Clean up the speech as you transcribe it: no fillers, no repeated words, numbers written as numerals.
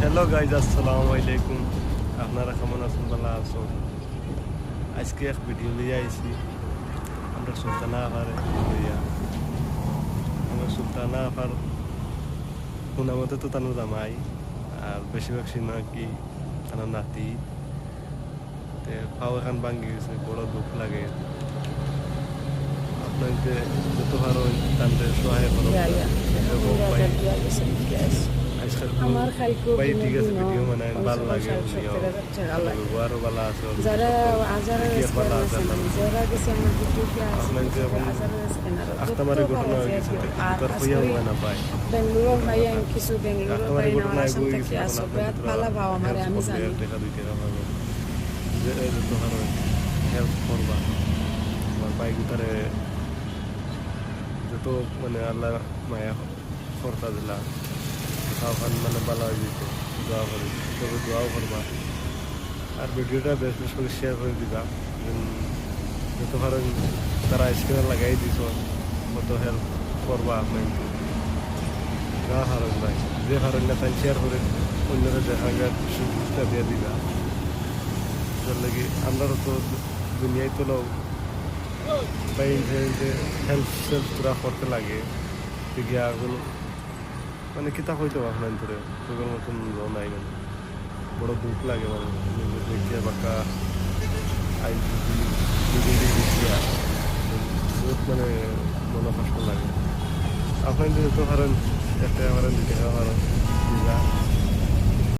Hello guys, আসসালামু আলাইকুম। আপনারা কেমন আছেন? ভালো আছেন? আজকে এক ভিডিও লিয়ে আইছি আমরা সুলতানা আপার লইয়া। আমরা সুলতানা আপার শোনা মতে তো তানো জামাই, আর বেশিরভাগ সিনেমা কি তার নাতি। পাও এখন ভাঙ্গি গেছে, বড় দুঃখ লাগে। আপনাকে যত ভালো তাদের সহায় করো। আজকাল আমার খালকো ভাই ঠিক আছে, বিনোদিন ভিডিও মানে ভালো লাগে, আরো ভালো আছে। যারা আজারের স্ক্যানার আছে যারা গেছে আমার ভিডিওতে আছে আপনাকে এখন আজারের স্ক্যানার আখতামারি ঘটনা হয়ে গেছে, তার হইয়া হয় না পাই। বেঙ্গালুরু ভাই আমি কিছু বেঙ্গালুরু আখতামারি ভাই ঘটনা আমার বই সাথে গেছে, কি আছে বেত পালা ভাও আমারে আমি জানি দেখা দুই টাকা পাবো যে তোমার হেল্প করবা। আমার বাইক তারে যত মানে আল্লাহ মায়া করতা দিলা খাওয়ান মানে ভালো হয়ে যেত। দোয়া করি, তবে দোয়াও করবা। আর ভিডিওটা বেশ বেশ করে শেয়ার করে দিবা। যত ভালো তারা স্ক্রিনে লাগাই দিছ মত হেল্প করবা। আপনাকে যা হারণ ভাই, যে হারণ না তাই শেয়ার করে অন্যরা দেখা যায় সুযোগটা দিয়ে দিবা। তার লাগে আমরা তো দুনিয়ায় তো বা ইন্টারনেটে হেল্প সেলফ পুরা করতে লাগে। গিয়া এখন মানে কিতাব হইতো আপনার ধরে তোর মতন নাই, মানে বড় দুঃখ লাগে। মানে দেখিয়া বাঁকা আই দেখিয়া বহুত মানে মনে কষ্ট লাগে। আপনার যত কারণ একটা কারণ দিতে কারণ দিবা।